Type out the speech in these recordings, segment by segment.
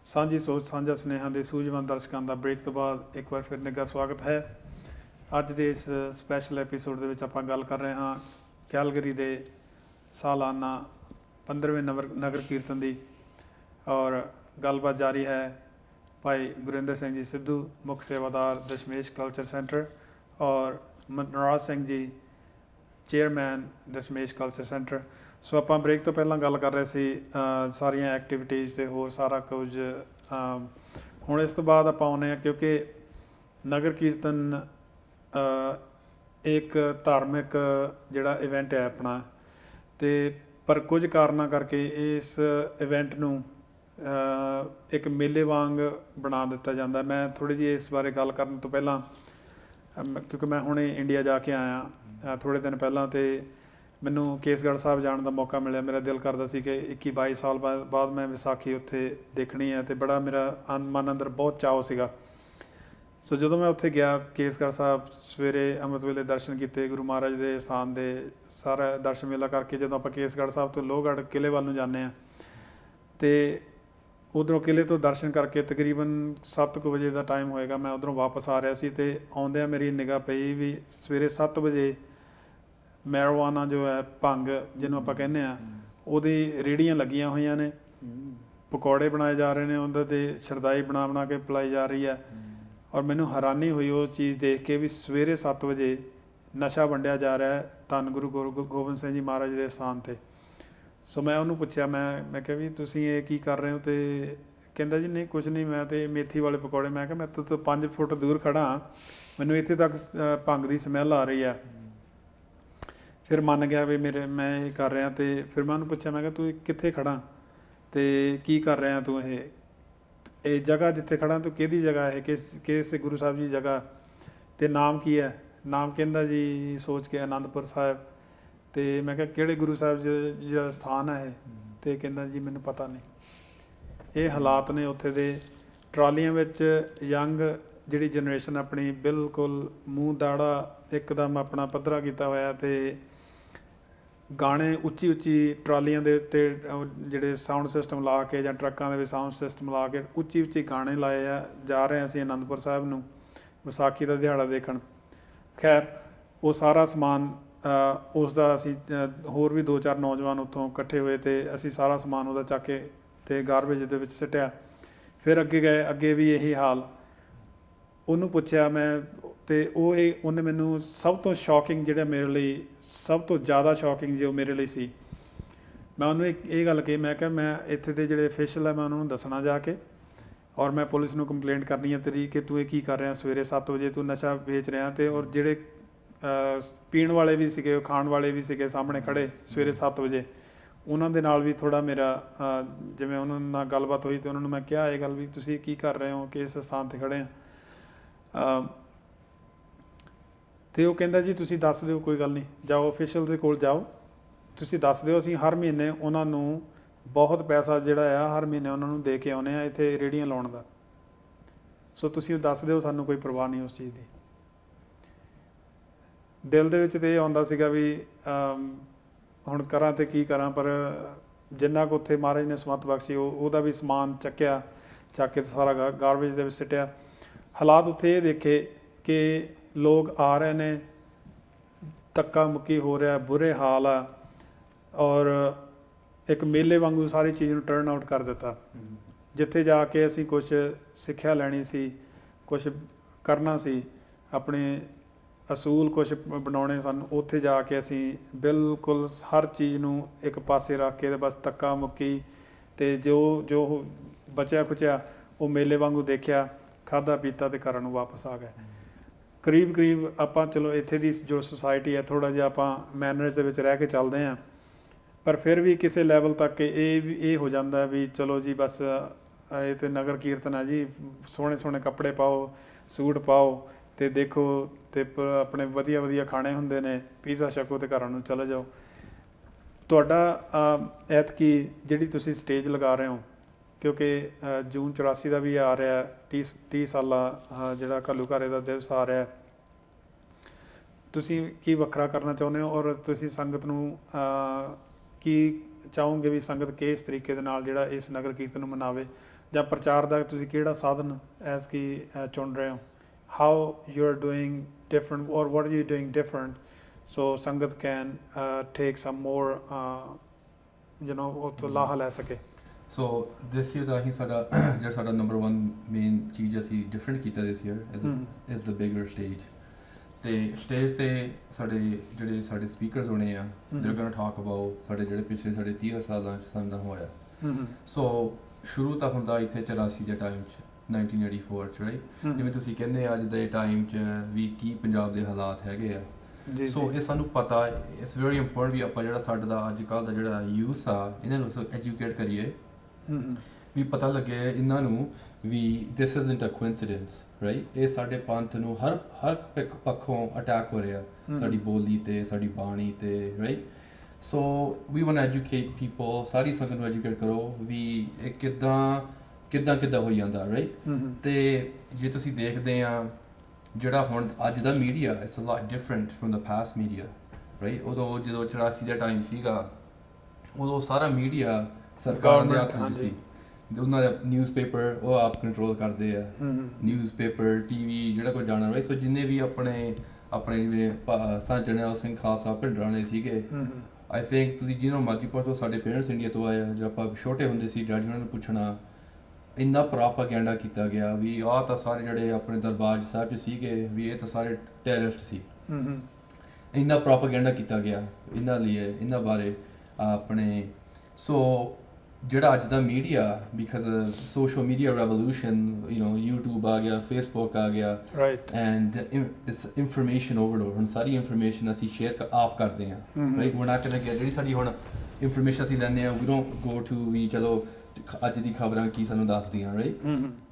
ਸਾਂਝੀ ਸੋਚ ਸਾਂਝਾ ਸੁਨੇਹਾ ਦੇ ਸੂਝਵਾਨ ਦਰਸ਼ਕਾਂ ਦਾ ਬ੍ਰੇਕ ਤੋਂ ਬਾਅਦ ਇੱਕ ਵਾਰ ਫਿਰ ਨਿੱਘਾ ਸਵਾਗਤ ਹੈ। ਅੱਜ ਦੇ ਇਸ ਸਪੈਸ਼ਲ ਐਪੀਸੋਡ ਦੇ ਵਿੱਚ ਆਪਾਂ ਗੱਲ ਕਰ ਰਹੇ ਹਾਂ ਕੈਲਗਰੀ ਦੇ ਸਾਲਾਨਾ 15ਵੇਂ ਨਗਰ ਕੀਰਤਨ ਦੀ, ਔਰ ਗੱਲਬਾਤ ਜਾਰੀ ਹੈ। ਭਾਈ ਗੁਰਿੰਦਰ ਸਿੰਘ ਜੀ ਸਿੱਧੂ ਮੁੱਖ ਸੇਵਾਦਾਰ ਦਸ਼ਮੇਸ਼ ਕਲਚਰ ਸੈਂਟਰ ਔਰ Manraj Singh ji chairman Dashmesh culture centre. ਸੋ ਆਪਾਂ ਬ੍ਰੇਕ ਤੋਂ ਪਹਿਲਾਂ ਗੱਲ ਕਰ ਰਹੇ ਸੀ ਸਾਰੀਆਂ ਐਕਟੀਵਿਟੀਜ਼ ਅਤੇ ਹੋਰ ਸਾਰਾ ਕੁਝ। ਹੁਣ ਇਸ ਤੋਂ ਬਾਅਦ ਆਪਾਂ ਆਉਂਦੇ ਹਾਂ, ਕਿਉਂਕਿ ਨਗਰ ਕੀਰਤਨ ਇੱਕ ਧਾਰਮਿਕ ਜਿਹੜਾ ਇਵੈਂਟ ਹੈ ਆਪਣਾ, ਅਤੇ ਪਰ ਕੁਝ ਕਾਰਨਾਂ ਕਰਕੇ ਇਸ ਇਵੈਂਟ ਨੂੰ ਇੱਕ ਮੇਲੇ ਵਾਂਗ ਬਣਾ ਦਿੱਤਾ ਜਾਂਦਾ। ਮੈਂ ਥੋੜ੍ਹੀ ਜਿਹੀ ਇਸ ਬਾਰੇ ਗੱਲ ਕਰਨ ਤੋਂ ਪਹਿਲਾਂ, ਕਿਉਂਕਿ ਮੈਂ ਹੁਣੇ ਇੰਡੀਆ ਜਾ ਕੇ ਆਇਆ ਥੋੜ੍ਹੇ ਦਿਨ ਪਹਿਲਾਂ, ਅਤੇ ਮੈਨੂੰ ਕੇਸਗੜ੍ਹ ਸਾਹਿਬ ਜਾਣ ਦਾ ਮੌਕਾ ਮਿਲਿਆ। ਮੇਰਾ ਦਿਲ ਕਰਦਾ ਸੀ ਕਿ 21-22 ਸਾਲ ਬਾਅਦ ਮੈਂ ਵਿਸਾਖੀ ਉੱਥੇ ਦੇਖਣੀ ਹੈ, ਅਤੇ ਬੜਾ ਮੇਰਾ ਮਨ ਅੰਦਰ ਬਹੁਤ ਚਾਅ ਸੀਗਾ। ਸੋ ਜਦੋਂ ਮੈਂ ਉੱਥੇ ਗਿਆ ਕੇਸਗੜ੍ਹ ਸਾਹਿਬ, ਸਵੇਰੇ ਅੰਮ੍ਰਿਤ ਵੇਲੇ ਦਰਸ਼ਨ ਕੀਤੇ ਗੁਰੂ ਮਹਾਰਾਜ ਦੇ ਸਥਾਨ ਦੇ, ਸਾਰਾ ਦਰਸ਼ਨ ਮੇਲਾ ਕਰਕੇ ਜਦੋਂ ਆਪਾਂ ਕੇਸਗੜ੍ਹ ਸਾਹਿਬ ਤੋਂ ਲੋਹਗੜ੍ਹ ਕਿਲ੍ਹੇ ਵੱਲ ਨੂੰ ਜਾਂਦੇ ਹਾਂ, ਅਤੇ ਉੱਧਰੋਂ ਕਿਲ੍ਹੇ ਤੋਂ ਦਰਸ਼ਨ ਕਰਕੇ ਤਕਰੀਬਨ 7 ਕੁ ਵਜੇ ਦਾ ਟਾਈਮ ਹੋਏਗਾ, ਮੈਂ ਉੱਧਰੋਂ ਵਾਪਸ ਆ ਰਿਹਾ ਸੀ, ਅਤੇ ਆਉਂਦਿਆਂ ਮੇਰੀ ਨਿਗਾਹ ਪਈ ਵੀ ਸਵੇਰੇ 7 ਵਜੇ ਮੈਰੋਵਾਨਾ ਜੋ ਹੈ, ਭੰਗ ਜਿਹਨੂੰ ਆਪਾਂ ਕਹਿੰਦੇ ਹਾਂ, ਉਹਦੀ ਰੇਹੜੀਆਂ ਲੱਗੀਆਂ ਹੋਈਆਂ ਨੇ, ਪਕੌੜੇ ਬਣਾਏ ਜਾ ਰਹੇ ਨੇ, ਉਹਦੇ 'ਤੇ ਸ਼ਰਦਾਈ ਬਣਾ ਕੇ ਪਿਲਾਈ ਜਾ ਰਹੀ ਹੈ। ਔਰ ਮੈਨੂੰ ਹੈਰਾਨੀ ਹੋਈ ਉਹ ਚੀਜ਼ ਦੇਖ ਕੇ ਵੀ ਸਵੇਰੇ 7 ਵਜੇ ਨਸ਼ਾ ਵੰਡਿਆ ਜਾ ਰਿਹਾ ਹੈ ਧੰਨ ਗੁਰੂ ਗੋਬਿੰਦ ਸਿੰਘ ਜੀ ਮਹਾਰਾਜ ਦੇ ਸਥਾਨ 'ਤੇ। ਸੋ ਮੈਂ ਉਹਨੂੰ ਪੁੱਛਿਆ, ਮੈਂ ਕਿਹਾ ਵੀ ਤੁਸੀਂ ਇਹ ਕੀ ਕਰ ਰਹੇ ਹੋ? ਅਤੇ ਕਹਿੰਦਾ ਜੀ ਨਹੀਂ ਕੁਛ ਨਹੀਂ, ਮੈਂ ਤਾਂ ਮੇਥੀ ਵਾਲੇ ਪਕੌੜੇ। ਮੈਂ ਕਿਹਾ ਮੈਂ ਤੋਂ 5 ਫੁੱਟ ਦੂਰ ਖੜ੍ਹਾ, ਮੈਨੂੰ ਇੱਥੇ ਤੱਕ ਭੰਗ ਦੀ ਸਮੈਲ ਆ ਰਹੀ ਆ। ਫਿਰ ਮੰਨ ਗਿਆ ਵੀ ਮੈਂ ਇਹ ਕਰ ਰਿਹਾ, ਅਤੇ ਫਿਰ ਮੈਂ ਉਹਨੂੰ ਪੁੱਛਿਆ, ਮੈਂ ਕਿਹਾ ਤੂੰ ਕਿੱਥੇ ਖੜ੍ਹਾ ਅਤੇ ਕੀ ਕਰ ਰਿਹਾ ਤੂੰ? ਇਹ ਜਗ੍ਹਾ ਜਿੱਥੇ ਖੜ੍ਹਾ ਤੂੰ ਕਿਹਦੀ ਜਗ੍ਹਾ ਹੈ, ਕਿਸ ਗੁਰੂ ਸਾਹਿਬ ਜੀ ਜਗ੍ਹਾ, ਅਤੇ ਨਾਮ ਕੀ ਹੈ? ਨਾਮ ਕਹਿੰਦਾ ਜੀ ਸੋਚ ਕੇ ਅਨੰਦਪੁਰ ਸਾਹਿਬ। ਅਤੇ ਮੈਂ ਕਿਹਾ ਕਿਹੜੇ ਗੁਰੂ ਸਾਹਿਬ ਜੀ ਦਾ ਸਥਾਨ ਹੈ ਇਹ? ਅਤੇ ਕਹਿੰਦਾ ਜੀ ਮੈਨੂੰ ਪਤਾ ਨਹੀਂ। ਇਹ ਹਾਲਾਤ ਨੇ ਉੱਥੇ ਦੇ। ਟਰਾਲੀਆਂ ਵਿੱਚ ਯੰਗ ਜਿਹੜੀ ਜਨਰੇਸ਼ਨ ਆਪਣੀ ਬਿਲਕੁਲ ਮੂੰਹ ਦਾੜਾ ਇੱਕਦਮ ਆਪਣਾ ਪੱਧਰਾ ਕੀਤਾ ਹੋਇਆ, ਅਤੇ ਗਾਣੇ ਉੱਚੀ ਟਰਾਲੀਆਂ ਦੇ ਉੱਤੇ ਜਿਹੜੇ ਸਾਊਂਡ ਸਿਸਟਮ ਲਾ ਕੇ, ਜਾਂ ਟਰੱਕਾਂ ਦੇ ਵਿੱਚ ਸਾਊਂਡ ਸਿਸਟਮ ਲਾ ਕੇ ਉੱਚੀ ਗਾਣੇ ਲਾਏ ਜਾ ਰਹੇ ਹਾਂ ਅਸੀਂ ਅਨੰਦਪੁਰ ਸਾਹਿਬ ਨੂੰ ਵਿਸਾਖੀ ਦਾ ਦਿਹਾੜਾ ਦੇਖਣ। ਖੈਰ ਉਹ ਸਾਰਾ ਸਮਾਨ ਉਸ ਦਾ ਅਸੀਂ ਹੋਰ ਵੀ 2-4 ਨੌਜਵਾਨ ਉੱਥੋਂ ਇਕੱਠੇ ਹੋਏ, ਅਤੇ ਅਸੀਂ ਸਾਰਾ ਸਮਾਨ ਉਹਦਾ ਚੱਕ ਕੇ ਅਤੇ ਗਾਰਬੇਜ ਦੇ ਵਿੱਚ ਸੁੱਟਿਆ। ਫਿਰ ਅੱਗੇ ਗਏ, ਅੱਗੇ ਵੀ ਇਹੀ ਹਾਲ। ਉਹਨੂੰ ਪੁੱਛਿਆ ਮੈਂ, ਅਤੇ ਉਹਨੇ ਮੈਨੂੰ ਸਭ ਤੋਂ ਸ਼ੌਕਿੰਗ ਜਿਹੜਾ ਮੇਰੇ ਲਈ ਸਭ ਤੋਂ ਜ਼ਿਆਦਾ ਸ਼ੌਕਿੰਗ ਜੋ ਮੇਰੇ ਲਈ ਸੀ, ਮੈਂ ਉਹਨੂੰ ਇਹ ਗੱਲ ਕਹੀ, ਮੈਂ ਕਿਹਾ ਮੈਂ ਇੱਥੇ ਦੇ ਜਿਹੜੇ ਅਫੀਸ਼ੀਅਲ ਹੈ ਮੈਂ ਉਹਨਾਂ ਨੂੰ ਦੱਸਣਾ ਜਾ ਕੇ, ਔਰ ਮੈਂ ਪੁਲਿਸ ਨੂੰ ਕੰਪਲੇਂਟ ਕਰਨੀ ਹੈ ਤੇਰੀ ਕਿ ਤੂੰ ਇਹ ਕੀ ਕਰ ਰਿਹਾ, ਸਵੇਰੇ 7 ਵਜੇ ਤੂੰ ਨਸ਼ਾ ਵੇਚ ਰਿਹਾ। ਅਤੇ ਔਰ ਜਿਹੜੇ ਪੀਣ ਵਾਲੇ ਵੀ ਸੀਗੇ, ਖਾਣ ਵਾਲੇ ਵੀ ਸੀਗੇ ਸਾਹਮਣੇ ਖੜ੍ਹੇ ਸਵੇਰੇ 7 ਵਜੇ, ਉਹਨਾਂ ਦੇ ਨਾਲ ਵੀ ਥੋੜ੍ਹਾ ਮੇਰਾ ਜਿਵੇਂ ਉਹਨਾਂ ਨਾਲ ਗੱਲਬਾਤ ਹੋਈ, ਅਤੇ ਉਹਨਾਂ ਨੂੰ ਮੈਂ ਕਿਹਾ ਇਹ ਗੱਲ ਵੀ ਤੁਸੀਂ ਕੀ ਕਰ ਰਹੇ ਹੋ ਕਿ ਇਸ ਸਥਾਨ 'ਤੇ ਖੜ੍ਹੇ ਹਾਂ। ਅਤੇ ਉਹ ਕਹਿੰਦਾ ਜੀ ਤੁਸੀਂ ਦੱਸ ਦਿਓ, ਕੋਈ ਗੱਲ ਨਹੀਂ, ਜਾਓ ਅਫੀਸ਼ੀਅਲ ਦੇ ਕੋਲ ਜਾਓ, ਤੁਸੀਂ ਦੱਸ ਦਿਓ, ਅਸੀਂ ਹਰ ਮਹੀਨੇ ਉਹਨਾਂ ਨੂੰ ਬਹੁਤ ਪੈਸਾ ਜਿਹੜਾ ਆ ਹਰ ਮਹੀਨੇ ਉਹਨਾਂ ਨੂੰ ਦੇ ਕੇ ਆਉਂਦੇ ਹਾਂ ਇੱਥੇ ਰੇਹੜੀਆਂ ਲਾਉਣ ਦਾ। ਸੋ ਤੁਸੀਂ ਦੱਸ ਦਿਓ, ਸਾਨੂੰ ਕੋਈ ਪਰਵਾਹ ਨਹੀਂ ਉਸ ਚੀਜ਼ ਦੀ। ਦਿਲ ਦੇ ਵਿੱਚ ਤਾਂ ਇਹ ਆਉਂਦਾ ਸੀਗਾ ਵੀ ਹੁਣ ਕਰਾਂ ਅਤੇ ਕੀ ਕਰਾਂ, ਪਰ ਜਿੰਨਾ ਕੁ ਉੱਥੇ ਮਹਾਰਾਜ ਨੇ ਸਮੱਤ ਬਖਸ਼ੀ ਉਹਦਾ ਵੀ ਸਮਾਨ ਚੱਕ ਕੇ ਸਾਰਾ ਗਾਰਬੇਜ ਦੇ ਵਿੱਚ ਸਿੱਟਿਆ। ਹਾਲਾਤ ਉੱਥੇ ਇਹ ਦੇਖੇ ਕਿ ਲੋਕ ਆ ਰਹੇ ਨੇ, ਧੱਕਾ ਮੁੱਕੀ ਹੋ ਰਿਹਾ, ਬੁਰੇ ਹਾਲ ਆ, ਔਰ ਇੱਕ ਮੇਲੇ ਵਾਂਗੂ ਸਾਰੀ ਚੀਜ਼ ਨੂੰ ਟਰਨ ਆਊਟ ਕਰ ਦਿੱਤਾ। ਜਿੱਥੇ ਜਾ ਕੇ ਅਸੀਂ ਕੁਛ ਸਿੱਖਿਆ ਲੈਣੀ ਸੀ, ਕੁਛ ਕਰਨਾ ਸੀ, ਆਪਣੇ ਅਸੂਲ ਕੁਛ ਬਣਾਉਣੇ ਸਨ, ਉੱਥੇ ਜਾ ਕੇ ਅਸੀਂ ਬਿਲਕੁਲ ਹਰ ਚੀਜ਼ ਨੂੰ ਇੱਕ ਪਾਸੇ ਰੱਖ ਕੇ ਬਸ ਧੱਕਾ ਮੁੱਕੀ, ਅਤੇ ਜੋ ਬਚਿਆ ਖੁਚਿਆ ਉਹ ਮੇਲੇ ਵਾਂਗੂ ਦੇਖਿਆ, ਖਾਧਾ ਪੀਤਾ ਅਤੇ ਘਰਾਂ ਨੂੰ ਵਾਪਸ ਆ ਗਏ। ਕਰੀਬ ਆਪਾਂ ਚਲੋ ਇੱਥੇ ਦੀ ਜੋ ਸੁਸਾਇਟੀ ਹੈ ਥੋੜ੍ਹਾ ਜਿਹਾ ਆਪਾਂ ਮੈਨਰਸ ਦੇ ਵਿੱਚ ਰਹਿ ਕੇ ਚੱਲਦੇ ਹਾਂ, ਪਰ ਫਿਰ ਵੀ ਕਿਸੇ ਲੈਵਲ ਤੱਕ ਇਹ ਹੋ ਜਾਂਦਾ ਵੀ ਚਲੋ ਜੀ ਬਸ ਇਹ ਤਾਂ ਨਗਰ ਕੀਰਤਨ ਹੈ ਜੀ, ਸੋਹਣੇ ਕੱਪੜੇ ਪਾਓ, ਸੂਟ ਪਾਓ, ਅਤੇ ਦੇਖੋ, ਅਤੇ ਆਪਣੇ ਵਧੀਆ ਖਾਣੇ ਹੁੰਦੇ ਨੇ, ਪੀਜ਼ਾ ਛਕੋ ਅਤੇ ਘਰਾਂ ਨੂੰ ਚਲੇ ਜਾਓ। ਤੁਹਾਡਾ ਐਤਕੀ ਜਿਹੜੀ ਤੁਸੀਂ ਸਟੇਜ ਲਗਾ ਰਹੇ ਹੋ, ਕਿਉਂਕਿ ਜੂਨ 84 ਦਾ ਵੀ ਆ ਰਿਹਾ, 30 ਸਾਲਾ ਜਿਹੜਾ ਘੱਲੂਘਾਰੇ ਦਾ ਦਿਵਸ ਆ ਰਿਹਾ, ਤੁਸੀਂ ਕੀ ਵੱਖਰਾ ਕਰਨਾ ਚਾਹੁੰਦੇ ਹੋ? ਔਰ ਤੁਸੀਂ ਸੰਗਤ ਨੂੰ ਕੀ ਚਾਹੋਗੇ ਵੀ ਸੰਗਤ ਕਿਸ ਤਰੀਕੇ ਦੇ ਨਾਲ ਜਿਹੜਾ ਇਸ ਨਗਰ ਕੀਰਤਨ ਨੂੰ ਮਨਾਵੇ, ਜਾਂ ਪ੍ਰਚਾਰ ਦਾ ਤੁਸੀਂ ਕਿਹੜਾ ਸਾਧਨ ਐਸ ਕੀ ਚੁਣ ਰਹੇ ਹੋ, how you are doing different or what are you doing different so sangat can ਟੇਕ ਸਮ ਮੋਰ ਉਹ ਤੋਂ ਲਾਹਾ ਲੈ ਸਕੇ। ਸੋ ਦਿਸ ਈਅਰ ਦਾ ਹੀ ਸਾਡਾ ਜਿਹੜਾ ਸਾਡਾ ਨੰਬਰ 1 ਮੇਨ ਚੀਜ਼ ਅਸੀਂ ਡਿਫਰੈਂਟ ਕੀਤਾ ਦਿਸ year is the bigger stage. ਤੇ ਸਟੇਜ ਤੇ ਜਿਹੜੇ ਸਾਡੇ ਸਪੀਕਰਸ ਹੋਣੇ ਆ ਦੇਰ ਗੋਇੰ ਟੂ ਟਾਕ ਅਬਾਊਟ ਜਿਹੜੇ ਪਿਛਲੇ 30 ਸਾਲਾਂ 'ਚ ਸਾਡਾ ਹੋਇਆ। ਸੋ ਸ਼ੁਰੂ ਤਾਂ ਹੁੰਦਾ ਇੱਥੇ 84 ਦੇ ਟਾਈਮ 'ਚ 1984 'ਚ ਰਾਈਟ, ਜਿਵੇਂ ਤੁਸੀਂ ਕਹਿੰਦੇ ਅੱਜ ਦੇ ਟਾਈਮ 'ਚ ਵੀ ਕੀ ਪੰਜਾਬ ਦੇ ਹਾਲਾਤ ਹੈਗੇ ਆ। ਸੋ ਇਹ ਸਾਨੂੰ ਪਤਾ ਇਟਸ ਵੈਰੀ ਇੰਪੋਰਟੈਂਟ ਵੀ ਆਪਾਂ ਜਿਹੜਾ ਸਾਡਾ ਦਾ ਅੱਜ ਕੱਲ੍ਹ ਦਾ ਜਿਹੜਾ ਯੂਥ ਆ ਇਹਨਾਂ ਨੂੰ ਐਜੂਕੇਟ ਕਰੀਏ ਵੀ ਪਤਾ ਲੱਗੇ ਇਹਨਾਂ ਨੂੰ ਵੀ ਦਿਸ ਇਜ਼ਨਟ ਅ ਕੋਇਨਸੀਡੈਂਸ ਰਾਈਟ। ਇਹ ਸਾਡੇ ਪੰਥ ਨੂੰ ਹਰ ਪੱਖੋਂ ਅਟੈਕ ਹੋ ਰਿਹਾ, ਸਾਡੀ ਬੋਲੀ ਤੇ ਸਾਡੀ ਬਾਣੀ ਤੇ right. So we want educate people, ਸਾਰੀ ਸੰਗਤ ਨੂੰ ਐਜੂਕੇਟ ਕਰੋ ਵੀ ਇਹ ਕਿੱਦਾਂ ਹੋਈ ਜਾਂਦਾ ਰਾਈਟ। ਤੇ ਜੇ ਤੁਸੀਂ ਦੇਖਦੇ ਆ ਜਿਹੜਾ ਹੁਣ ਅੱਜ ਦਾ media it's a lot different from the past media right. ਉਦੋਂ ਜਦੋਂ 84 ਦਾ ਟਾਈਮ ਸੀਗਾ ਉਦੋਂ ਸਾਰਾ ਮੀਡੀਆ ਸਰਕਾਰ ਦੇ ਹੱਥ ਵਿੱਚ ਸੀ, ਉਹਨਾਂ ਦਾ ਨਿਊਜ਼ਪੇਪਰ ਉਹ ਆਪ ਕੰਟਰੋਲ ਕਰਦੇ ਆ, ਨਿਊਜ਼ਪੇਪਰ ਟੀਵੀ ਜਿਹੜਾ ਕੋਈ ਜਾਣਾ ਰਾਈਟ। ਸੋ ਜਿੰਨੇ ਵੀ ਆਪਣੇ ਜਿਵੇਂ ਸੰਤ ਜਰਨੈਲ ਸਿੰਘ ਖਾਲਸਾ ਭਿੰਡਰਾਣੇ ਸੀਗੇ, ਆਈ ਥਿੰਕ ਤੁਸੀਂ ਜਿਹਨੂੰ ਮਰਜ਼ੀ ਪੁੱਛ ਲਓ, ਸਾਡੇ ਪੇਰੈਂਟਸ ਇੰਡੀਆ ਤੋਂ ਆਏ ਆ, ਜਦੋਂ ਆਪਾਂ ਛੋਟੇ ਹੁੰਦੇ ਸੀ ਡੈਡੀ ਉਹਨਾਂ ਨੂੰ ਪੁੱਛਣਾ, ਇੰਨਾ ਪ੍ਰੋਪਾਗੈਂਡਾ ਕੀਤਾ ਗਿਆ ਵੀ ਆਹ ਤਾਂ ਸਾਰੇ ਜਿਹੜੇ ਆਪਣੇ ਦਰਬਾਰ ਸਾਹਿਬ 'ਚ ਸੀਗੇ ਵੀ ਇਹ ਤਾਂ ਸਾਰੇ ਟੈਰਰਿਸਟ ਸੀ। ਇੰਨਾ ਪ੍ਰੋਪਾਗੈਂਡਾ ਕੀਤਾ ਗਿਆ ਇਹਨਾਂ ਬਾਰੇ ਆਪਣੇ। ਸੋ ਜਿਹੜਾ ਅੱਜ ਦਾ media because social media revolution YouTube ਆ ਗਿਆ, ਫੇਸਬੁੱਕ ਆ ਗਿਆ ਐਂਡ ਇਸ ਇਨਫੋਰਮੇਸ਼ਨ ਓਵਰਲੋਡ, ਹੁਣ ਸਾਰੀ ਇਨਫੋਰਮੇਸ਼ਨ ਅਸੀਂ ਸ਼ੇਅਰ ਆਪ ਕਰਦੇ ਹਾਂ ਰਾਈਟ। ਹੁਣ ਆ ਕੇ ਲੱਗਿਆ ਜਿਹੜੀ ਸਾਡੀ ਹੁਣ ਇਨਫੋਰਮੇਸ਼ਨ ਅਸੀਂ ਲੈਂਦੇ ਹਾਂ ਵੀ ਡੋਂਟ ਗੋ ਟੂ ਵੀ ਚਲੋ ਅੱਜ ਦੀ ਖਬਰਾਂ ਕੀ ਸਾਨੂੰ ਦੱਸਦੀਆਂ ਰਾਈਟ,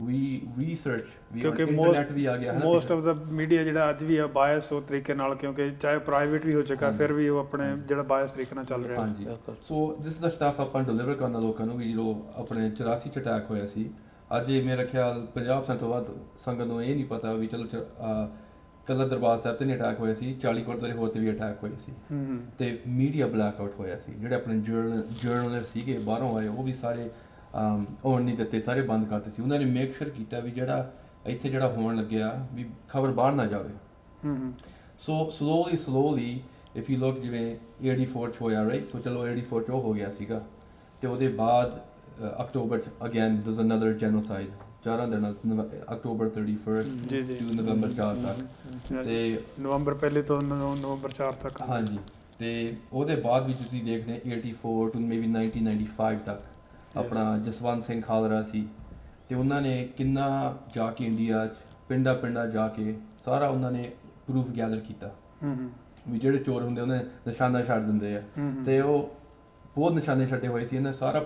ਵੀ ਰਿਸਰਚ ਕਿਉਂਕਿ ਇੰਟਰਨੈਟ ਵੀ ਆ ਗਿਆ। ਮੋਸਟ ਆਫ ਦਾ ਮੀਡੀਆ ਜਿਹੜਾ ਅੱਜ ਵੀ ਆ ਬਾਇਸ ਉਹ ਤਰੀਕੇ ਨਾਲ, ਕਿਉਂਕਿ ਚਾਹੇ ਪ੍ਰਾਈਵੇਟ ਵੀ ਹੋ ਚੁੱਕਾ ਫਿਰ ਵੀ ਉਹ ਆਪਣੇ ਜਿਹੜਾ ਬਾਇਸ ਤਰੀਕੇ ਨਾਲ ਚੱਲ ਰਿਹਾ। ਹਾਂਜੀ ਸੋ ਦਿਸ ਇਜ਼ ਦਾ ਸਟਫ ਆਪਾਂ ਡਿਲੀਵਰ ਕਰਨਾ ਲੋਕਾਂ ਨੂੰ ਵੀ। ਜਦੋਂ ਆਪਣੇ 84 'ਚ ਅਟੈਕ ਹੋਇਆ ਸੀ, ਅੱਜ ਇਹ ਮੇਰਾ ਖਿਆਲ 50% ਤੋਂ ਵੱਧ ਸੰਗਤ ਨੂੰ ਇਹ ਨਹੀਂ ਪਤਾ ਵੀ ਚਲੋ ਕੱਲਾ ਦਰਬਾਰ ਸਾਹਿਬ ਤੇ ਨਹੀਂ ਅਟੈਕ ਹੋਇਆ ਸੀ, 40 ਗੁਰਦੁਆਰੇ ਹੋਰ ਤੇ ਵੀ ਅਟੈਕ ਹੋਏ ਸੀ ਤੇ ਮੀਡੀਆ ਬਲੈਕ ਆਊਟ ਹੋਇਆ ਸੀ। ਜਿਹੜੇ ਆਪਣੇ ਜਰਨਲਿਸਟ ਸੀਗੇ ਬਾਹਰੋਂ ਆਏ ਉਹ ਵੀ ਸਾਰੇ ਆਉਣ ਨਹੀਂ ਦਿੱਤੇ, ਸਾਰੇ ਬੰਦ ਕਰਤੇ ਸੀ। ਉਹਨਾਂ ਨੇ ਮੇਕ ਸ਼ੋਰ ਕੀਤਾ ਵੀ ਜਿਹੜਾ ਹੋਣ ਲੱਗਿਆ ਵੀ ਖਬਰ ਬਾਹਰ ਨਾ ਜਾਵੇ। ਸੋ ਸਲੋਲੀ ਇਫ ਯੂ ਲੁੱਕ ਜਿਵੇਂ 84 'ਚ ਹੋਇਆ ਰਾਈਟ, ਸੋ ਚਲੋ 84 'ਚ ਉਹ ਹੋ ਗਿਆ ਸੀਗਾ ਤੇ ਉਹਦੇ ਬਾਅਦ ਅਕਤੂਬਰ 'ਚ ਅਗੇਨ ਦਰਜ਼ ਅਨਦਰ ਜੈਨੋਸਾਈਡ, 4 ਦਿਨ ਅਕਤੂਬਰ 31 ਟੂ ਨਵੰਬਰ 4 ਤੱਕ, ਤੇ ਨਵੰਬਰ ਪਹਿਲੇ ਤੋਂ ਨਵੰਬਰ 4 ਤੱਕ। ਹਾਂਜੀ ਤੇ ਉਹਦੇ ਬਾਅਦ ਵੀ ਤੁਸੀਂ ਦੇਖਦੇ 84 ਟੂ ਮੇਬੀ 1995 ਤੱਕ ਆਪਣਾ ਜਸਵੰਤ ਸਿੰਘ ਖਾਲਰਾ ਸੀ ਤੇ ਉਹਨਾਂ ਨੇ ਕਿੰਨਾ ਜਾ ਕੇ ਇੰਡੀਆ 'ਚ ਪਿੰਡਾਂ ਜਾ ਕੇ ਸਾਰਾ ਉਹਨਾਂ ਨੇ ਪ੍ਰੂਫ ਗੈਦਰ ਕੀਤਾ ਵੀ ਜਿਹੜੇ ਚੋਰ ਹੁੰਦੇ ਉਹਨੇ ਨਿਸ਼ਾਨਾ ਛੱਡ ਦਿੰਦੇ ਆ ਤੇ ਉਹ ਬਹੁਤ ਨਿਸ਼ਾਨੇ ਛੱਡੇ ਹੋਏ ਸੀ। ਇਹਨੇ ਸਾਰਾ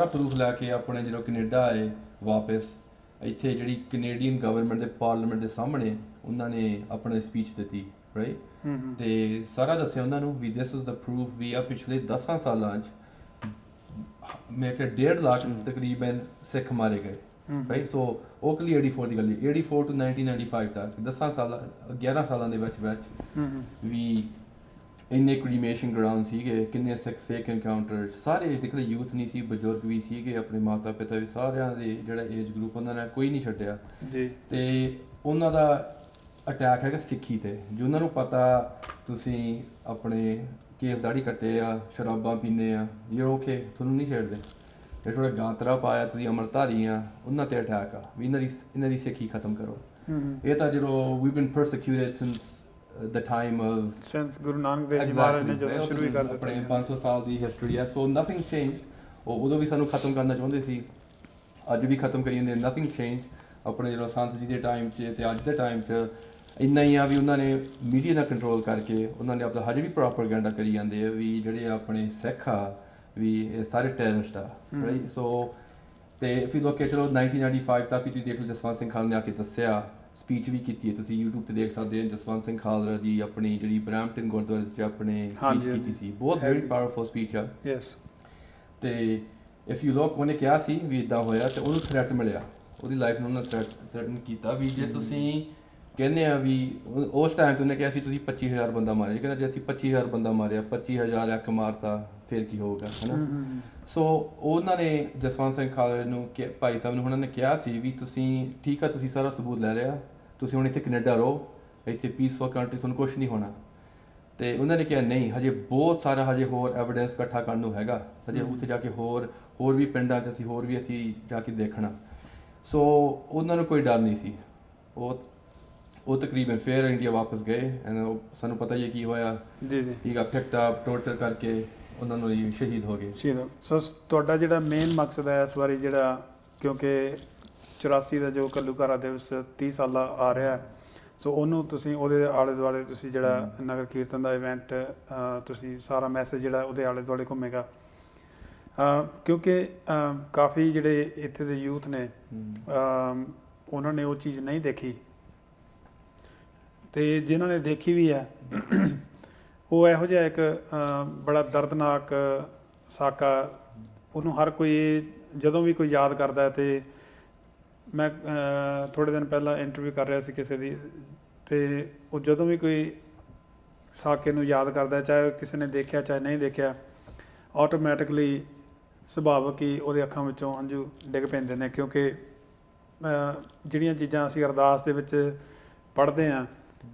ਪ੍ਰੂਫ ਲੈ ਕੇ ਆਪਣੇ ਜਦੋਂ ਕੈਨੇਡਾ ਆਏ ਵਾਪਸ, ਇੱਥੇ ਜਿਹੜੀ ਕੈਨੇਡੀਅਨ ਗਵਰਨਮੈਂਟ ਦੇ ਪਾਰਲੀਮੈਂਟ ਦੇ ਸਾਹਮਣੇ ਉਹਨਾਂ ਨੇ ਆਪਣੇ ਸਪੀਚ ਦਿੱਤੀ ਰਾਈਟ। ਤੇ ਸਾਰਾ ਦੱਸਿਆ ਉਹਨਾਂ ਨੂੰ ਵੀ ਦਿਸ ਇਜ਼ ਦਾ ਪ੍ਰੂਫ ਵੀ ਆ ਪਿਛਲੇ 10 ਸਾਲਾਂ 'ਚ ਮੇਰੇ ਕੋਲ 1.5 ਲੱਖ ਤਕਰੀਬਨ ਸਿੱਖ ਮਾਰੇ ਗਏ ਰਾਈਟ। ਸੋ ਉਹ ਕਲੀ 84 ਦੀ ਗੱਲ, 84 ਟੂ 1995 ਤੱਕ 11 ਸਾਲਾਂ ਦੇ ਵਿੱਚ ਵੀ ਇੰਨੇ ਕ੍ਰੀਮੇਸ਼ਨ ਗਰਾਊਂਡ ਸੀਗੇ, ਕਿੰਨੇ ਸਿੱਖ ਫੇਕ ਐਨਕਾਊਂਟਰ, ਸਾਰੇ ਦੇਖਦੇ ਯੂਥ ਨਹੀਂ ਸੀ, ਬਜ਼ੁਰਗ ਵੀ ਸੀਗੇ, ਆਪਣੇ ਮਾਤਾ ਪਿਤਾ ਵੀ, ਸਾਰਿਆਂ ਦੇ ਜਿਹੜਾ ਏਜ ਗਰੁੱਪ ਉਹਨਾਂ ਨੇ ਕੋਈ ਨਹੀਂ ਛੱਡਿਆ ਜੀ। ਤੇ ਉਹਨਾਂ ਦਾ ਅਟੈਕ ਹੈਗਾ ਸਿੱਖੀ ਤੇ, ਜੇ ਉਹਨਾਂ ਨੂੰ ਪਤਾ ਤੁਸੀਂ ਆਪਣੇ ਕੇਸ ਦਾੜੀ ਕੱਟੇ ਆ, ਸ਼ਰਾਬਾਂ ਪੀਂਦੇ ਆ, ਇਹ ਓਕੇ ਤੁਹਾਨੂੰ ਨਹੀਂ ਛੇੜਦੇ। ਜੇ ਥੋੜਾ ਗਾਤਰਾ ਪਾਇਆ ਤੁਸੀਂ ਅਮਰਧਾਰੀ ਆ, ਉਹਨਾਂ ਤੇ ਅਟੈਕ ਆ ਵੀ ਇਹਨਾਂ ਦੀ ਸਿੱਖੀ ਖਤਮ ਕਰੋ। ਇਹ ਤਾਂ ਜਦੋਂ we been persecuted since the time of since Guru Nanak Dev ji Maharaj ਨੇ ਜਦੋਂ ਸ਼ੁਰੂ ਹੀ ਕਰ ਦਿੱਤਾ ਸੀ, 500 ਸਾਲ ਦੀ ਹਿਸਟਰੀ ਆ। ਸੋ ਨਥਿੰਗ ਚੇਂਜ। ਉਦੋਂ ਵੀ ਸਾਨੂੰ ਖਤਮ ਕਰਨਾ ਚਾਹੁੰਦੇ ਸੀ, ਅੱਜ ਵੀ ਖਤਮ ਕਰੀ ਜਾਂਦੇ, ਨਥਿੰਗ ਚੇਂਜ। ਆਪਣੇ ਜਦੋਂ ਸੰਤ ਜੀ ਦੇ ਟਾਈਮ 'ਚ ਤੇ ਅੱਜ ਦੇ ਟਾਈਮ 'ਚ ਇੰਨਾ ਹੀ ਆ ਵੀ ਉਹਨਾਂ ਨੇ ਮੀਡੀਆ ਦਾ ਕੰਟਰੋਲ ਕਰਕੇ ਉਹਨਾਂ ਨੇ ਆਪਦਾ ਹਜੇ ਵੀ ਪ੍ਰੋਪੇਗੈਂਡਾ ਕਰੀ ਜਾਂਦੇ ਆ ਵੀ ਜਿਹੜੇ ਆਪਣੇ ਸਿੱਖ ਆ ਵੀ ਇਹ ਸਾਰੇ ਟੈਰਰਿਸਟ ਆ ਰਾਈਟ। ਸੋ ਤੇ ਫਿਰ ਲੋਕ ਚਲੋ 1995 ਤੱਕ ਵੀ ਤੁਸੀਂ ਦੇਖ ਲਓ, ਜਸਵੰਤ ਸਿੰਘ ਖਾਲਰਾ ਨੇ ਆ ਕੇ ਦੱਸਿਆ, ਸਪੀਚ ਵੀ ਕੀਤੀ ਹੈ, ਤੁਸੀਂ YouTube ਤੇ ਦੇਖ ਸਕਦੇ ਹੋ। ਜਸਵੰਤ ਸਿੰਘ ਖਾਲਰਾ ਦੀ ਆਪਣੀ ਜਿਹੜੀ ਬਰੈਂਪਟਨ ਗੁਰਦੁਆਰੇ 'ਚ ਆਪਣੇ ਸਪੀਚ ਕੀਤੀ ਸੀ, ਬਹੁਤ ਵੈਰੀ ਪਾਵਰਫੁਲ ਸਪੀਚ ਆ। ਤੇ ਇਫ ਯੂ ਲੋਕ ਉਹਨੇ ਕਿਹਾ ਸੀ ਵੀ ਇੱਦਾਂ ਹੋਇਆ ਤੇ ਉਹਨੂੰ ਥ੍ਰੈਟ ਮਿਲਿਆ, ਉਹਦੀ ਲਾਈਫ ਨੂੰ ਉਹਨਾਂ ਥ੍ਰੈਟਨ ਕੀਤਾ ਵੀ ਜੇ ਤੁਸੀਂ ਕਹਿੰਦੇ ਆ ਵੀ ਉਸ ਟਾਈਮ ਤੇ ਉਹਨੇ ਕਿਹਾ ਸੀ ਤੁਸੀਂ 25,000 ਬੰਦਾ ਮਾਰਿਆ, ਕਹਿੰਦਾ ਜੇ ਅਸੀਂ 25,000 ਬੰਦਾ ਮਾਰਿਆ, 25,000 ਇੱਕ ਮਾਰਤਾ, ਫਿਰ ਕੀ ਹੋਊਗਾ ਹੈ ਨਾ। ਸੋ ਉਹਨਾਂ ਨੇ ਜਸਵੰਤ ਸਿੰਘ ਖਾਲੜੇ ਨੂੰ ਭਾਈ ਸਾਹਿਬ ਨੂੰ ਉਹਨਾਂ ਨੇ ਕਿਹਾ ਸੀ ਵੀ ਤੁਸੀਂ ਠੀਕ ਆ, ਤੁਸੀਂ ਸਾਰਾ ਸਬੂਤ ਲੈ ਲਿਆ, ਤੁਸੀਂ ਹੁਣ ਇੱਥੇ ਕੈਨੇਡਾ ਰਹੋ, ਇੱਥੇ ਪੀਸਫੁਲ ਕੰਟਰੀ, ਤੁਹਾਨੂੰ ਕੁਛ ਨਹੀਂ ਹੋਣਾ। ਤੇ ਉਹਨਾਂ ਨੇ ਕਿਹਾ ਨਹੀਂ, ਹਜੇ ਬਹੁਤ ਸਾਰਾ ਹਜੇ ਹੋਰ ਐਵੀਡੈਂਸ ਇਕੱਠਾ ਕਰਨ ਨੂੰ ਹੈਗਾ, ਹਜੇ ਉੱਥੇ ਜਾ ਕੇ ਹੋਰ ਵੀ ਪਿੰਡਾਂ 'ਚ ਅਸੀਂ ਜਾ ਕੇ ਦੇਖਣਾ। ਸੋ ਉਹਨਾਂ ਨੂੰ ਕੋਈ ਡਰ ਨਹੀਂ ਸੀ। ਉਹ ਤਕਰੀਬਨ ਫਿਰ ਇੰਡੀਆ ਵਾਪਸ ਗਏ ਐਂਡ ਸਾਨੂੰ ਪਤਾ ਹੀ ਹੈ ਕੀ ਹੋਇਆ। ਜੀ ਜੀ, ਹੀ ਗਾਟ ਪਿਕਡ ਅਪ, ਟੌਰਚਰ ਕਰਕੇ ਉਹਨਾਂ ਨੂੰ ਸ਼ਹੀਦ ਹੋ ਗਏ। ਸੋ ਤੁਹਾਡਾ ਜਿਹੜਾ ਮੇਨ ਮਕਸਦ ਹੈ ਇਸ ਵਾਰੀ, ਜਿਹੜਾ ਕਿਉਂਕਿ 84 ਦਾ ਜੋ ਘੱਲੂਘਾਰਾ ਦਿਵਸ 30 ਸਾਲਾ ਆ ਰਿਹਾ, ਸੋ ਉਹਨੂੰ ਤੁਸੀਂ ਉਹਦੇ ਆਲੇ ਦੁਆਲੇ ਤੁਸੀਂ ਜਿਹੜਾ ਨਗਰ ਕੀਰਤਨ ਦਾ ਇਵੈਂਟ ਤੁਸੀਂ ਸਾਰਾ ਮੈਸੇਜ ਜਿਹੜਾ ਉਹਦੇ ਆਲੇ ਦੁਆਲੇ ਘੁੰਮੇਗਾ, ਕਿਉਂਕਿ ਕਾਫੀ ਜਿਹੜੇ ਇੱਥੇ ਦੇ ਯੂਥ ਨੇ ਉਹਨਾਂ ਨੇ ਉਹ ਚੀਜ਼ ਨਹੀਂ ਦੇਖੀ, ਤੇ ਜਿਨ੍ਹਾਂ ਨੇ ਦੇਖੀ ਵੀ ਹੈ ਉਹ ਇਹੋ ਜਿਹਾ ਇੱਕ ਬੜਾ ਦਰਦਨਾਕ ਸਾਕਾ, ਉਹਨੂੰ ਹਰ ਕੋਈ ਜਦੋਂ ਵੀ ਕੋਈ ਯਾਦ ਕਰਦਾ ਹੈ। ਤੇ ਮੈਂ ਥੋੜ੍ਹੇ ਦਿਨ ਪਹਿਲਾਂ ਇੰਟਰਵਿਊ ਕਰ ਰਿਹਾ ਸੀ ਕਿਸੇ ਦੀ, ਤੇ ਉਹ ਜਦੋਂ ਵੀ ਕੋਈ ਸਾਕੇ ਨੂੰ ਯਾਦ ਕਰਦਾ, ਚਾਹੇ ਕਿਸੇ ਨੇ ਦੇਖਿਆ ਚਾਹੇ ਨਹੀਂ ਦੇਖਿਆ, ਆਟੋਮੈਟਿਕਲੀ ਸੁਭਾਵਿਕ ਹੀ ਉਹਦੇ ਅੱਖਾਂ ਵਿੱਚੋਂ ਹੰਝੂ ਡਿੱਗ ਪੈਂਦੇ ਨੇ, ਕਿਉਂਕਿ ਜਿਹੜੀਆਂ ਚੀਜ਼ਾਂ ਅਸੀਂ ਅਰਦਾਸ ਦੇ ਵਿੱਚ ਪੜ੍ਹਦੇ ਹਾਂ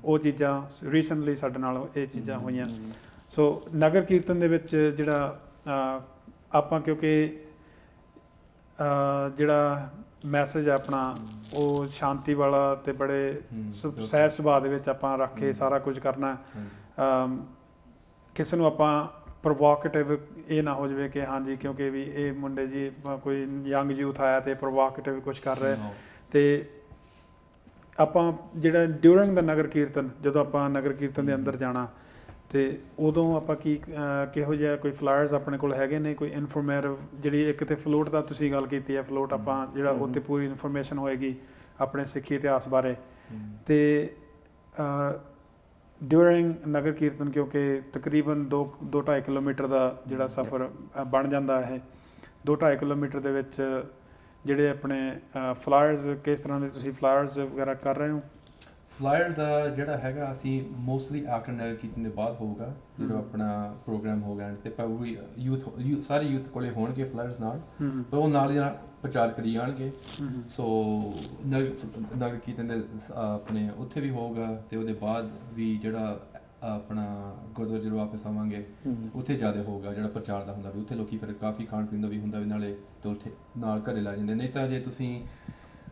ਉਹ ਚੀਜ਼ਾਂ ਰੀਸੈਂਟਲੀ ਸਾਡੇ ਨਾਲ ਇਹ ਚੀਜ਼ਾਂ ਹੋਈਆਂ। ਸੋ ਨਗਰ ਕੀਰਤਨ ਦੇ ਵਿੱਚ ਜਿਹੜਾ ਆਪਾਂ, ਕਿਉਂਕਿ ਜਿਹੜਾ ਮੈਸੇਜ ਆਪਣਾ ਉਹ ਸ਼ਾਂਤੀ ਵਾਲਾ ਤੇ ਬੜੇ ਸਹਿਜ ਸੁਭਾਅ ਦੇ ਵਿੱਚ ਆਪਾਂ ਰੱਖ ਕੇ ਸਾਰਾ ਕੁਝ ਕਰਨਾ। ਕਿਸੇ ਨੂੰ ਆਪਾਂ ਪ੍ਰੋਵੋਕੇਟਿਵ ਇਹ ਨਾ ਹੋ ਜਾਵੇ ਕਿ ਹਾਂਜੀ ਕਿਉਂਕਿ ਵੀ ਇਹ ਮੁੰਡੇ ਜੀ ਕੋਈ ਯੰਗ ਯੂਥ ਆਇਆ ਤੇ ਪ੍ਰੋਵੋਕੇਟਿਵ ਕੁਝ ਕਰ ਰਿਹਾ, ਤੇ ਆਪਾਂ ਜਿਹੜਾ ਡਿਊਰਿੰਗ ਦਾ ਨਗਰ ਕੀਰਤਨ, ਜਦੋਂ ਆਪਾਂ ਨਗਰ ਕੀਰਤਨ ਦੇ ਅੰਦਰ ਜਾਣਾ, ਤੇ ਉਦੋਂ ਆਪਾਂ ਕਿਹੋ ਜਿਹਾ ਕੋਈ ਫਲਾਇਰਸ ਆਪਣੇ ਕੋਲ ਹੈਗੇ ਨੇ, ਕੋਈ ਇਨਫੋਰਮੇਟਿਵ ਜਿਹੜੀ ਇੱਕ ਤੇ ਫਲੋਟ ਦਾ ਤੁਸੀਂ ਗੱਲ ਕੀਤੀ ਹੈ, ਫਲੋਟ ਆਪਾਂ ਜਿਹੜਾ ਉੱਥੇ ਪੂਰੀ ਇਨਫੋਰਮੇਸ਼ਨ ਹੋਏਗੀ ਆਪਣੇ ਸਿੱਖੀ ਇਤਿਹਾਸ ਬਾਰੇ। ਤੇ ਡਿਊਰਿੰਗ ਨਗਰ ਕੀਰਤਨ, ਕਿਉਂਕਿ ਤਕਰੀਬਨ 2-2.5 ਕਿਲੋਮੀਟਰ ਦਾ ਜਿਹੜਾ ਸਫ਼ਰ ਬਣ ਜਾਂਦਾ ਹੈ, 2-2.5 ਕਿਲੋਮੀਟਰ ਦੇ ਵਿੱਚ ਜਿਹੜੇ ਆਪਣੇ ਫਲਾਇਰਸ, ਕਿਸ ਤਰ੍ਹਾਂ ਦੇ ਤੁਸੀਂ ਫਲਾਇਰਸ ਵਗੈਰਾ ਕਰ ਰਹੇ ਹੋ? ਫਲਾਇਰ ਦਾ ਜਿਹੜਾ ਹੈਗਾ ਅਸੀਂ ਮੋਸਟਲੀ ਆਫਟਰ ਨਗਰ ਕੀਰਤਨ ਦੇ ਬਾਅਦ ਹੋਊਗਾ ਜਦੋਂ ਆਪਣਾ ਪ੍ਰੋਗਰਾਮ ਹੋਗਾ, ਤੇ ਪਰ ਉਹ ਯੂਥ ਸਾਰੇ ਯੂਥ ਕੋਲੇ ਹੋਣਗੇ ਫਲਾਇਰਸ ਨਾਲ, ਪਰ ਉਹ ਨਾਲ ਦੀ ਨਾਲ ਪ੍ਰਚਾਰ ਕਰੀ ਜਾਣਗੇ। ਸੋ ਨਗਰ ਕੀਰਤਨ ਦੇ ਆਪਣੇ ਉੱਥੇ ਵੀ ਹੋਊਗਾ, ਤੇ ਉਹਦੇ ਬਾਅਦ ਵੀ ਜਿਹੜਾ ਆਪਣਾ ਗੁਰਦੁਆਰੇ ਜਦੋਂ ਵਾਪਸ ਆਵਾਂਗੇ ਉੱਥੇ ਜ਼ਿਆਦਾ ਹੋਊਗਾ ਜਿਹੜਾ ਪ੍ਰਚਾਰ ਦਾ ਹੁੰਦਾ ਵੀ ਉੱਥੇ ਲੋਕੀ ਫਿਰ ਕਾਫੀ ਖਾਣ ਪੀਣ ਦਾ ਵੀ ਹੁੰਦਾ ਵੀ ਨਾਲੇ, ਤੇ ਉੱਥੇ ਨਾਲ ਘਰੇ ਲੈ ਜਾਂਦੇ। ਨਹੀਂ ਤਾਂ ਜੇ ਤੁਸੀਂ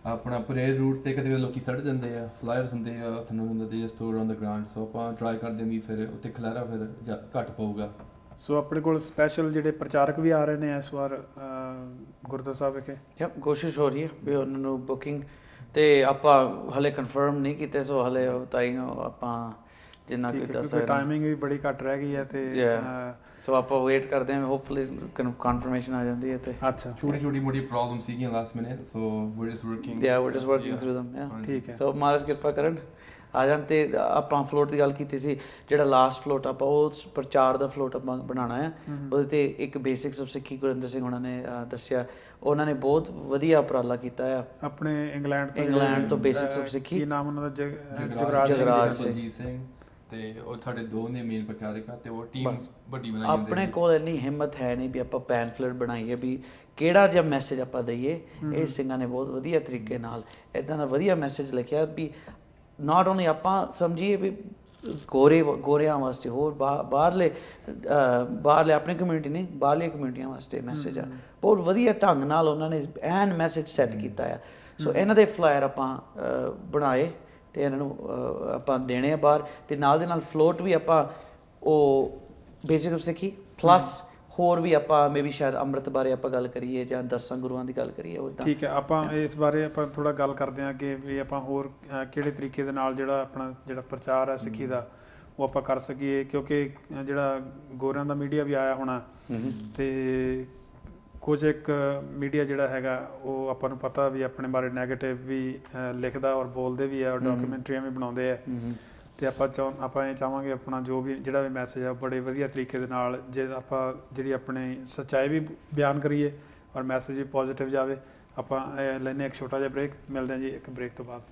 ਆਪਣਾ ਪਰੇਡ ਰੂਟ ਤੇ ਕਦੇ ਲੋਕੀ ਸੜ ਜਾਂਦੇ ਆ, ਫਲਾਇਰਸ ਹੁੰਦੇ ਆ ਤੁਹਾਨੂੰ ਹੁੰਦਾ ਤੇ ਸਟੋਰ ਔਨ ਦ ਗਰਾਊਂਡ, ਸੋ ਆਪਾਂ ਟਰਾਈ ਕਰਦੇ ਵੀ ਫਿਰ ਉੱਥੇ ਖਲਾਰਾ ਫਿਰ ਘੱਟ ਪਊਗਾ। ਸੋ ਆਪਣੇ ਕੋਲ ਸਪੈਸ਼ਲ ਜਿਹੜੇ ਪ੍ਰਚਾਰਕ ਵੀ ਆ ਰਹੇ ਨੇ ਇਸ ਵਾਰ ਗੁਰਦੁਆਰਾ ਸਾਹਿਬ ਵਿਖੇ? ਕੋਸ਼ਿਸ਼ ਹੋ ਰਹੀ ਹੈ ਵੀ ਉਹਨਾਂ ਨੂੰ ਬੁਕਿੰਗ, ਤੇ ਆਪਾਂ ਹਲੇ ਕਨਫਰਮ ਨਹੀਂ ਕੀਤੇ, ਸੋ ਹਲੇ ਤਾਂ ਹੀ ਆਪਾਂ ਜਿੰਨਾ ਕੋਈ ਦੱਸ ਸਕਦੇ, ਟਾਈਮਿੰਗ ਵੀ ਬੜੀ ਘੱਟ ਰਹਿ ਗਈ ਹੈ, ਤੇ ਸੋ ਆਪਾਂ ਵੇਟ ਕਰਦੇ ਹਾਂ, ਹੋਪਫੁਲੀ ਕਨਫਰਮੇਸ਼ਨ ਆ ਜਾਂਦੀ ਹੈ। ਤੇ ਅੱਛਾ, ਛੋਟੀ ਮੋਟੀ ਪ੍ਰੋਬਲਮ ਸੀਗੀਆਂ ਲਾਸਟ ਮਿੰਟ, ਸੋ ਵੀ ਜਸਟ ਵਰਕਿੰਗ ਥਰੂ them। ਠੀਕ ਹੈ, ਸੋ ਮਹਾਰਾਜ ਕਿਰਪਾ ਕਰਨ ਆ ਜਾਣ। ਤੇ ਆਪਾਂ ਫਲੋਟ ਦੀ ਗੱਲ ਕੀਤੀ ਸੀ, ਜਿਹੜਾ ਲਾਸਟ ਫਲੋਟ ਆਪਾਂ ਉਹ ਪ੍ਰਚਾਰ ਦਾ ਫਲੋਟ ਆਪਾਂ ਬਣਾਉਣਾ ਆ, ਉਹਦੇ ਤੇ ਇੱਕ ਬੇਸਿਕਸ ਆਫ ਸਿੱਖੀ ਗੁਰਿੰਦਰ ਸਿੰਘ ਉਹਨਾਂ ਨੇ ਦੱਸਿਆ, ਉਹਨਾਂ ਨੇ ਬਹੁਤ ਵਧੀਆ ਉਪਰਾਲਾ ਕੀਤਾ ਆ ਆਪਣੇ ਇੰਗਲੈਂਡ ਤੋਂ ਬੇਸਿਕਸ ਆਫ ਸਿੱਖੀ। ਕੀ ਨਾਮ ਉਹਨਾਂ ਦਾ? ਜਗਰਾਜ ਸਿੰਘ, ਤੇ ਉਹ ਸਾਡੇ ਦੋ ਨੇ ਮੇਨ ਪ੍ਰਚਾਰਕ ਆ, ਤੇ ਉਹ ਟੀਮ ਵੱਡੀ ਬਣਾਈ ਜਾਂਦੀ। ਆਪਣੇ ਕੋਲ ਇੰਨੀ ਹਿੰਮਤ ਹੈ ਨਹੀਂ ਵੀ ਆਪਾਂ ਪੈਨਫਲੇਟ ਬਣਾਈਏ ਵੀ ਕਿਹੜਾ ਜਿਹਾ ਮੈਸੇਜ ਆਪਾਂ ਦਈਏ। ਇਹ ਸਿੰਘਾਂ ਨੇ ਬਹੁਤ ਵਧੀਆ ਤਰੀਕੇ ਨਾਲ ਇੱਦਾਂ ਦਾ ਵਧੀਆ ਮੈਸੇਜ ਲਿਖਿਆ ਵੀ ਨਾਟ ਓਨਲੀ ਆਪਾਂ ਸਮਝੀਏ ਵੀ ਗੋਰਿਆਂ ਵਾਸਤੇ, ਹੋਰ ਬਾਹਰਲੇ ਆਪਣੀ ਕਮਿਊਨਿਟੀ ਨਹੀਂ, ਬਾਹਰਲੀਆਂ ਕਮਿਊਨਿਟੀਆਂ ਵਾਸਤੇ ਮੈਸੇਜ ਆ। ਬਹੁਤ ਵਧੀਆ ਢੰਗ ਨਾਲ ਉਹਨਾਂ ਨੇ ਐਨ ਮੈਸੇਜ ਸੈੱਟ ਕੀਤਾ ਆ। ਸੋ ਇਹਨਾਂ ਦੇ ਫਲਾਇਰ ਆਪਾਂ ਬਣਾਏ ਤੇ ਇਹਨਾਂ ਨੂੰ ਆਪਾਂ ਦੇਣੇ ਆ ਬਾਹਰ, ਤੇ ਨਾਲ ਦੇ ਨਾਲ ਫਲੋਟ ਵੀ ਆਪਾਂ ਉਹ ਬੇਸਿਕ ਆਫ ਸਿੱਖੀ ਪਲੱਸ ਹੋਰ ਵੀ ਆਪਾਂ ਮੇਬੀ ਸ਼ਾਇਦ ਅੰਮ੍ਰਿਤ ਬਾਰੇ ਆਪਾਂ ਗੱਲ ਕਰੀਏ ਜਾਂ 10 ਗੁਰੂਆਂ ਦੀ ਗੱਲ ਕਰੀਏ ਉੱਦਾਂ। ਠੀਕ ਹੈ, ਆਪਾਂ ਇਸ ਬਾਰੇ ਆਪਾਂ ਥੋੜਾ ਗੱਲ ਕਰਦੇ ਹਾਂ ਕਿ ਵੀ ਆਪਾਂ ਹੋਰ ਕਿਹੜੇ ਤਰੀਕੇ ਦੇ ਨਾਲ ਜਿਹੜਾ ਆਪਣਾ ਜਿਹੜਾ ਪ੍ਰਚਾਰ ਹੈ ਸਿੱਖੀ ਦਾ ਉਹ ਆਪਾਂ ਕਰ ਸਕੀਏ, ਕਿਉਂਕਿ ਜਿਹੜਾ ਗੋਰਿਆਂ ਦਾ ਮੀਡੀਆ ਵੀ ਆਇਆ ਹੋਣਾ, ਤੇ ਕੁਝ ਇੱਕ ਮੀਡੀਆ ਜਿਹੜਾ ਹੈਗਾ ਉਹ ਆਪਾਂ ਨੂੰ ਪਤਾ ਵੀ ਆਪਣੇ ਬਾਰੇ ਨੈਗੇਟਿਵ ਵੀ ਲਿਖਦਾ ਔਰ ਬੋਲਦੇ ਵੀ ਆ, ਔਰ ਡਾਕੂਮੈਂਟਰੀਆਂ ਵੀ ਬਣਾਉਂਦੇ ਆ, ਤੇ ਆਪਾਂ ਇਹ ਚਾਹਾਂਗੇ ਆਪਣਾ ਜੋ ਵੀ ਜਿਹੜਾ ਵੀ ਮੈਸੇਜ ਆ ਬੜੇ ਵਧੀਆ ਤਰੀਕੇ ਦੇ ਨਾਲ, ਜੇ ਆਪਾਂ ਜਿਹੜੀ ਆਪਣੀ ਸੱਚਾਈ ਵੀ ਬਿਆਨ ਕਰੀਏ ਔਰ ਮੈਸੇਜ ਵੀ ਪੋਜ਼ਿਟਿਵ ਜਾਵੇ। ਆਪਾਂ ਲੈਂਦੇ ਇੱਕ ਛੋਟਾ ਜਿਹਾ ਬ੍ਰੇਕ, ਮਿਲਦੇ ਹਾਂ ਜੀ ਇੱਕ ਬ੍ਰੇਕ ਤੋਂ ਬਾਅਦ।